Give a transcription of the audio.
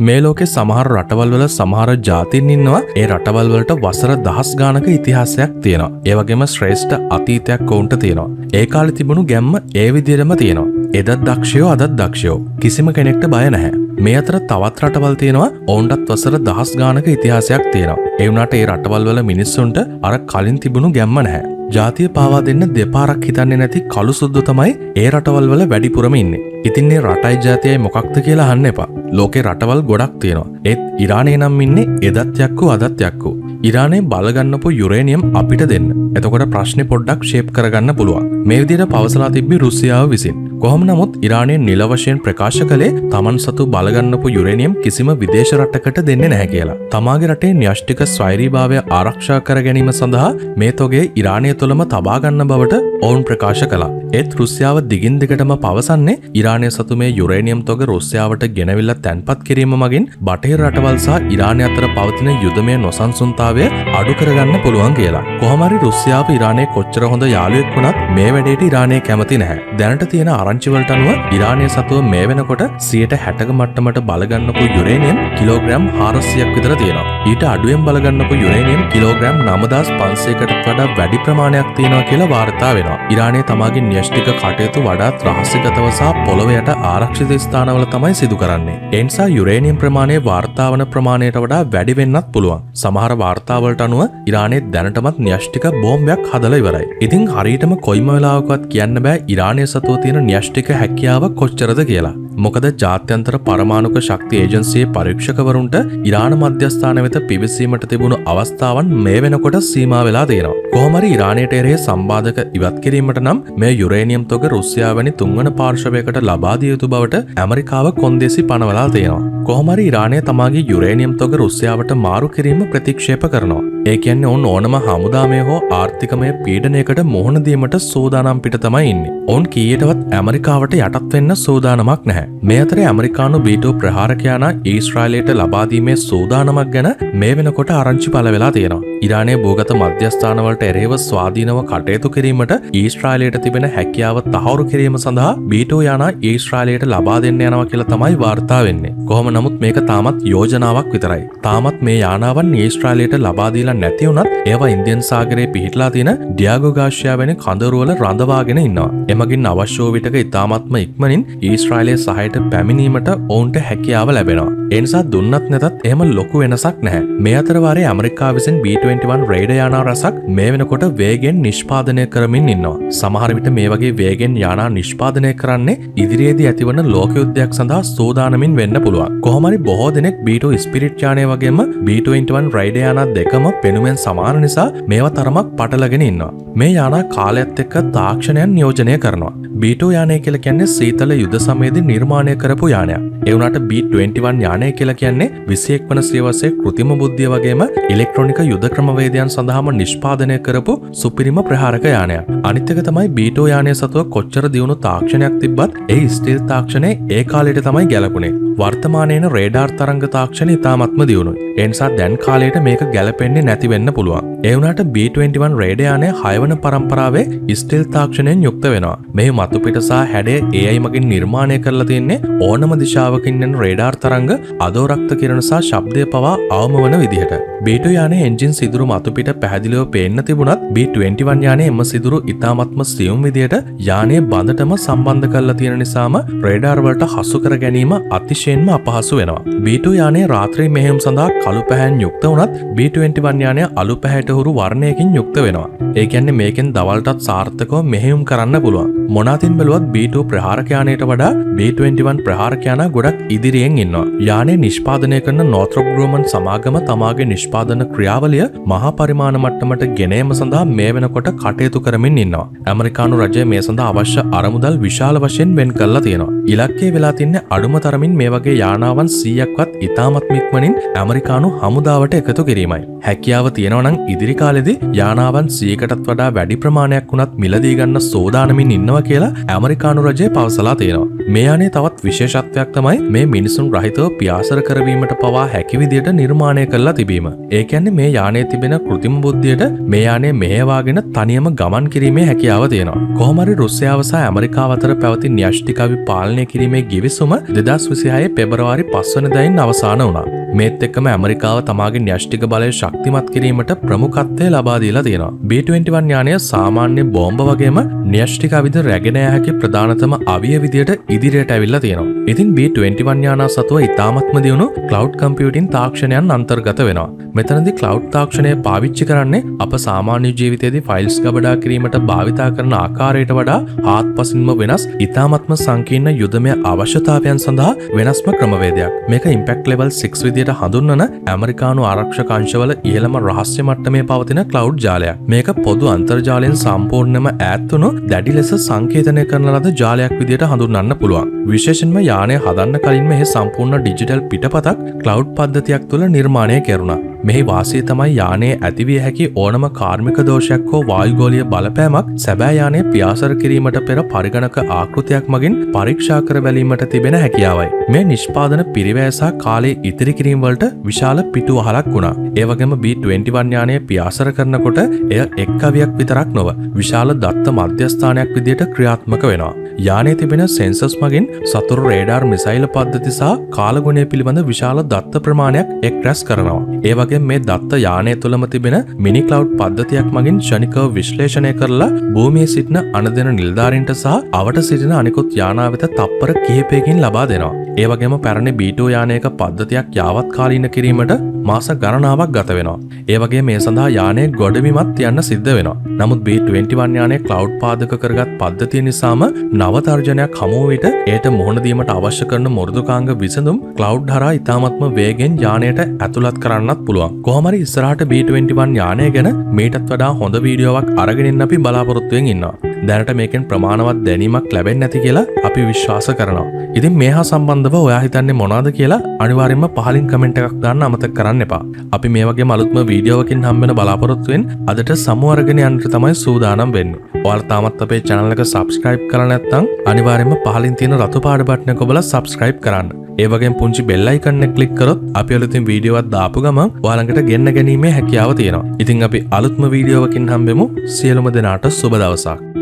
මේ ලෝකේ සමහර රටවල් වල සමහර ජාතීන් ඉන්නවා. ඒ රටවල් වලට වසර දහස් ගානක ඉතිහාසයක් තියෙනවා. ඒ වගේම ශ්‍රේෂ්ඨ අතීතයක් ඔවුන්ට තියෙනවා. ඒ කාලේ තිබුණු ගැම්ම ඒ විදිහටම තියෙනවා. එදත් දක්ෂයෝ අදත් දක්ෂයෝ. කිසිම කෙනෙක්ට බය නැහැ. මේ අතර තවත් රටවල් තියෙනවා. ඔවුන්ටත් වසර දහස් ගානක ඉතිහාසයක් තියෙනවා. ඒ වුණාට ඒ රටවල් වල මිනිස්සුන්ට අර කලින් තිබුණු ගැම්ම නැහැ. ජාතිය පාවා දෙන්න දෙපාරක් හිතන්නේ නැති කළු සුද්දෝ තමයි ඒ රටවල් වල වැඩිපුරම ඉන්නේ. ඉතින් මේ රටයි ජාතියයි මොකක්ද කියලා අහන්න එපා. ලෝකේ රටවල් ගොඩක් තියෙනවා. ඒත් ඉරානයේ නම් ඉන්නේ එදත් යක්කු අදත් යක්කු. ඉරානයේ බලගන්නපු යුරේනියම් අපිට දෙන්න. එතකොට ප්‍රශ්නේ පොඩ්ඩක් ෂේප් කරගන්න පුළුවන්. මේ විදිහට පවසලා තිබ්බි රුසියාව විසින්. කොහොම නමුත් ඉරානයේ නිල වශයෙන් ප්‍රකාශ කළේ තමන් සතු බලගන්නපු යුරේනියම් කිසිම විදේශ රටකට දෙන්නේ නැහැ කියලා. තමාගේ රටේ න්‍යෂ්ටික ස්වෛරීභාවය ආරක්ෂා කර ගැනීම සඳහා මේ තොගේ ඉරානය තුළම තබා ගන්න බවට ඔවුන් ප්‍රකාශ කළා. ඒත් රුසියාව දිගින් දිගටම පවසන්නේ ඉරානය සතු මේ යුරේනියම් තොග රුසියාවට ගෙනවිල්ලා තැන්පත් කිරීම මගින් බටහිර රටවල් සහ ඉරානය අතර පවතින යුදමය නොසන්සුන්තාවය අඩු කරගන්න පුළුවන් කියලා. කොහොම හරි රුසියාව ඉරානයේ කොච්චර හොඳ යාළුවෙක් වුණත් මේ වැඩේට ඉරානය කැමති නැහැ. දැනට තියෙන ආරංචිවලට අනුව ඉරානය සතුව මේ වෙනකොට 60% මට්ටමට බලගන්නපු යුරේනියම් කිලෝග්‍රෑම් 400ක් විතර තියෙනවා. ඊට අඩුවෙන් බලගන්නපු යුරේනියම් කිලෝග්‍රෑම් 9500කටත් වඩා වැඩි ප්‍රමාණයක් තියෙනවා කියලා වාර්තා වෙනවා. ඉරානය තමාගේ න්‍යෂ්ටික කටයුතු වඩාත් රහස්‍යගතව සහ පොළොව යට ආරක්ෂිත ස්ථානවල තමයි සිදු කරන්නේ. ඒ නිසා යුරේනියම් ප්‍රමාණය වාර්තා වන ප්‍රමාණයට වඩා වැඩි වෙන්නත් පුළුවන්. සමහර වාර්තාවලට අනුව ඉරානයේ දැනටමත් න්‍යෂ්ටික බෝම්බයක් හදලා ඉවරයි. ඉතින් හරියටම කොයිම වෙලාවකවත් කියන්න බෑ ඉරානය සතුව තියෙන න්‍යෂ්ටික හැකියාව කොච්චරද කියලා. මොකද ජාත්‍යන්තර පරමාණුක ශක්ති ඒජන්සියේ පරීක්ෂකවරුන්ට ඉරාන මධ්‍යස්ථාන වෙත පිවිසීමට තිබුණු අවස්ථාවන් මේ වෙනකොට සීමා වෙලා තියෙනවා. කොහොම හරි ඉරානයට එරෙහි සම්බාධක ඉවත් කිරීමට නම් මේ යුරේනියම් තොග රුසියාව වැනි තුන්වන පාර්ශවයකට ලබා දිය යුතු බවට ඇමරිකාව කොන්දේසි පනවලා තියෙනවා. කොහොම හරි ඉරානය තමාගේ යුරේනියම් තොග රුසියාවට මාරු කිරීම ප්‍රතික්ෂේප කරනවා. ඒ කියන්නේ ඔවුන් ඕනම හමුදාමය හෝ ආර්ථිකමය පීඩනයකට මුහුණ දීමට සූදානම් පිට තමයි ඉන්නේ. ඔවුන් කීයටවත් ඇමරිකාවට යටත් වෙන්න සූදානමක් නැහැ. මේ අතරේ ඇමරිකානු B2 ප්‍රහාරකයානා ඊශ්‍රායලයට ලබා දීමේ සූදානමක් ගැන මේ වෙනකොට ආරංචි පළ වෙලා තියෙනවා. ඉරානයේ භූගත මධ්‍යස්ථානවලට එරෙහිව ස්වාධීනව කටයුතු කිරීමට ඊශ්‍රායලයට තිබෙන හැකියාව තහවුරු කිරීම සඳහා B2 යානා ඊශ්‍රායලයට ලබා දෙන්න යනවා කියලා තමයි වාර්තා වෙන්නේ. කොහොම නමුත් මේක තාමත් යෝජනාවක් විතරයි. තාමත් මේ යානාවන් ඊශ්‍රායලයට ලබා දීලා නැති වුණත් ඒවා ඉන්දියන් සාගරයේ පිහිටලා තියෙන ඩියාගෝ ගාෂියා වැනි කඳවුරුවල රඳවාගෙන ඉන්නවා. එමගින් අවශ්‍ය වූ විටක ඉතාමත්ම ඉක්මනින් ඊශ්‍රායලයේ සහයට පැමිණීමට ඔවුන්ට හැකියාව ලැබෙනවා. ඒ නිසා දුන්නත් නැතත් එහෙම ලොකු වෙනසක් නැහැ. මේ අතර වාරේ ඇමරිකාව විසින් B-21 රේඩර් යානා රැසක් මේ වෙනකොට වේගෙන් නිෂ්පාදනය කරමින් ඉන්නවා. සමහර විට මේ වගේ වේගෙන් යානා නිෂ්පාදනය කරන්නේ ඉදිරියේදී ඇතිවන ලෝක යුද්ධයක් සඳහා සූදානමින් වෙන්න පුළුවන්. කොහොම හරි බොහෝ දෙනෙක් B-2 ස්පිරිට් යානය වගේම B-21 රේඩර් යානා දෙකම පෙනුමෙන් සමාන නිසා මේවා තරමක් පටලගෙන ඉන්නවා. මේ යානා කාලයත් එක්ක තාක්ෂණයන් නියෝජනය කරනවා. B-2 යානය කියලා කියන්නේ සීතල යුද සමයේදී නිර්මාණය කරපු යානයක්. ඒ වුණාට B-21 යානය කියලා කියන්නේ 21 වන සියවසේ කෘත්‍රිම බුද්ධිය වගේම ඉලෙක්ට්‍රොනික යුද ක්‍රමවේදයන් සඳහාම නිෂ්පාදනය කරපු සුපිරිම ප්‍රහාරක යානයක්. අනිත් එක තමයි B-2 යානය සතුව කොච්චර දියුණු තාක්ෂණයක් තිබ්බත් ඒ ස්ටීල් තාක්ෂණය ඒ කාලයට තමයි ගැලපුණේ. වර්තමානයේන රේඩාර් තරංග තාක්ෂණය ඉතාමත්ම දියුණුයි. ඒ නිසා දැන් කාලයට මේක ගැලපෙන්නේ නැති වෙන්න පුළුවන්. ඒ වුණාට B-21 රේඩර් යානය 6 වන පරම්පරාවේ ස්ටීල් තාක්ෂණයෙන් යුක්ත වෙනවා. මේ මතුපිට සහ හැඩය AI මගින් නිර්මාණය කරලා තියෙන්නේ ඕනම දිශාවකින් එන රේඩාර් තරංග අදෝරක්ත කිරණ සහ ශබ්දය පවා අවම වන විදිහට. B-2 යානයේ එන්ජින් සිදුරු මතුපිට පැහැදිලිව පේන්න තිබුණත් B-21 යානයේ එම සිදුරු ඉතාමත්ම සියුම් විදිහට යානයේ බඳටම සම්බන්ධ කරලා තියෙන නිසාම රේඩාර් වලට හසු කර ගැනීම අතිශයින්ම අපහසු වෙනවා. B-2 යානයේ රාත්‍රී මෙහෙයුම් සඳහා කළු පැහැයෙන් යුක්ත වුණත් B-21 යානය අලු පැහැයට හුරු වර්ණයකින් යුක්ත වෙනවා. ඒ කියන්නේ මේකෙන් දවල්ටත් සාර්ථකව මෙහෙයුම් කරන්න පුළුවන්. මොනාතින් බැලුවත් B-2 ප්‍රහාරක යානයට වඩා B-21 ප්‍රහාරක යානා ගොඩක් ඉදිරියෙන් ඉන්නවා. යානය නිෂ්පාදනය කරන නෝත්‍රොප් ග්‍රූමන් සමාගම තමාගේ නිෂ්පාදන ක්‍රියාවලිය මහා පරිමාණ මට්ටමට ගෙන ඒම සඳහා මේ වෙනකොට කටයුතු කරමින් ඉන්නවා. ඇමරිකානු රජය මේ සඳහා අවශ්‍ය අරමුදල් විශාල වශයෙන් වෙන් කරලා තියෙනවා. ඉලක්කය වෙලා තින්නේ අඩුම තරමින් මේ වගේ යානාවන් 100ක්වත් ඉතාමත් ඉක්මනින් ඇමරිකානු හමුදාවට එකතු කිරීමයි. හැකියාව තියෙනවා නම් ඉදිරි කාලෙදී යානාවන් 100කටත් වඩා වැඩි ප්‍රමාණයක් වුණත් මිලදී ගන්න සෝදානමින් ඉන්නවා කියලා ඇමරිකානු රජය පවසලා තියෙනවා. මේ යානේ තවත් විශේෂත්වයක් තමයි මේ මිනිසුන් රහිතව පියාසර කරවීමට පවා හැකි විදියට නිර්මාණය කරලා තිබීම. ඒ කියන්නේ මේ යානයේ තිබෙන කෘත්‍රිම බුද්ධියට මේ යානය මෙහෙවාගෙන තනියම ගමන් කිරීමේ හැකියාව තියෙනවා. කොහොම හරි රුසියාව සහ ඇමරිකාව අතර පැවති න්‍යෂ්ටිකවි පාලනය කිරීමේ ගිවිසුම 2026 පෙබරවාරි 5 වෙනිදායින් අවසන් වුණා. මේත් එක්කම ඇමරිකාව තමාගේ න්‍යෂ්ටික බලය ශක්තිමත් කිරීමට ප්‍රමුඛත්වය ලබා දීලා තියෙනවා. B-21 යානය සාමාන්‍ය බෝම්බ වගේම න්‍යෂ්ටික අවිද රැගෙන යා හැකි ප්‍රධානතම අවිය විදියට ඉදිරියට ඇවිල්ලා තියෙනවා. ඉතින් B-21 යානා සතුව ඉතාමත්ම දියුණු ක්ලවුඩ් කම්පියුටින් තාක්ෂණයන් අන්තර්ගත වෙනවා. මෙතනදී ක්ලවුඩ් තාක්ෂණය පාවිච්චි කරන්නේ අප සාමාන්‍ය ජීවිතයේදී ෆයිල්ස් ගබඩා කිරීමට භාවිතා කරන ආකාරයට වඩා හාත්පසින්ම වෙනස් ඉතාමත්ම සංකීර්ණ යුදමය අවශ්‍යතාවයන් සඳහා වෙනස්ම ක්‍රමවේදයක්. මේක ඉම්පැක්ට් ලෙවල් 6 විදියට හඳුන්වන ඇමරිකානු ආරක්ෂක අංශවල ඉහළම රහස්‍ය මට්ටමේ පවතින ක්ලවුඩ් ජාලයක්. මේක පොදු අන්තර්ජාලයෙන් සම්පූර්ණයෙන්ම ඈත් වුණු දැඩි ලෙස සංකේතනය කරන ලද ජාලයක් විදියට හඳුන්වන්න පුළුවන්. විශේෂයෙන්ම යානය හදන්න කලින් මෙහි සම්පූර්ණ ඩිජිටල් පිටපතක් ක්ලවුඩ් පද්ධතියක් තුළ නිර්මාණය කෙරුණා. මෙහි වාසිය තමයි යානයේ ඇතිවිය හැකි ඕනම කාර්මික දෝෂයක් හෝ වායුගෝලීය බලපෑමක් සැබෑ යානය පියාසර කිරීමට පෙර පරිගණක ආකෘතියක් මගින් පරීක්ෂා කර බැලීමට තිබෙන හැකියාවයි. මේ නිෂ්පාදන පිරිවැය සහ කාලයේ ඉතිරි කිරීම වලට විශාල පිටුවහලක් වුණා. ඒ වගේම B-21 යානය පියාසර කරනකොට එය එක් කවියක් විතරක් නොව විශාල දත්ත මධ්‍යස්ථානයක් විදියට ක්‍රියාත්මක වෙනවා. යානයේ තිබෙන සෙන්සර්ස් මගින් සතුරු රේඩාර් මිසයිල් පද්ධති සහ කාලගුණය පිළිබඳ විශාල දත්ත ප්‍රමාණයක් එක් රැස් කරනවා. ඒ වගේම මේ දත්ත යානය තුළම තිබෙන මිනි ක්ලවුඩ් පද්ධතියක් මගින් ක්ෂණිකව විශ්ලේෂණය කරලා භූමියේ සිටින අනදෙන නිලධාරීන්ට සහ අවට සිටින අනිකුත් යානා වෙත තප්පර කිහිපයකින් ලබා දෙනවා. ඒ වගේම පැරණි B-2 යානයක පද්ධතියක් යාවත් කාලීන කිරීමට මාස ගණනාවක් ගත වෙනවා. ඒ වගේ මේ සඳහා යානයේ ගොඩබිමත් යන්න සිද්ධ වෙනවා. නමුත් B-21 යානයේ ක්ලවුඩ් පාදක කරගත් පද්ධතිය නිසාම නව තර්ජනයක් හමු විට ඒට මුහුණ දීමට අවශ්‍ය කරන මෘදුකාංග විසඳුම් ක්ලවුඩ් හරහා ඉතාමත්ම වේගෙන් යානයට ඇතුළත් කරන්නත් පුළුවන්. කොහොම හරි ඉස්සරහට B-21 යානය ගැන මේටත් වඩා හොඳ වීඩියෝවක් අරගෙන අපි බලාපොරොත්තුෙන් ඉන්නවා. දැනට මේකෙන් ප්‍රමාණවත් දැනීමක් ලැබෙන්නේ නැති කියලා අපි විශ්වාස කරනවා. ඉතින් මේ හා සම්බන්ධව ඔයා හිතන්නේ මොනවද කියලා අනිවාර්යෙන්ම පහලින් කමෙන්ට් එකක් දාන්න අමතක කරන්න එපා. අපි මේ වගේම අලුත්ම වීඩියෝවකින් හම්බෙන බලාපොරොත්තුෙන් අදට සමු අරගෙන යන්න තමයි සූදානම් වෙන්නේ. ඔයාලා තාමත් අපේ channel එක subscribe කරලා නැත්නම් අනිවාර්යෙන්ම පහලින් තියෙන රතු පාට බටන් එක ඔබලා subscribe කරන්න. ඒ වගේම පුංචි bell icon එක click කරොත් අපි අලුතින් වීඩියෝ එකක් දාපු ගමන් ඔයාලඟට ගෙන්න ගැනීමේ හැකියාව තියෙනවා. ඉතින් අපි අලුත්ම වීඩියෝවකින් හම්බෙමු. සියලුම දෙනාට සුබ දවසක්.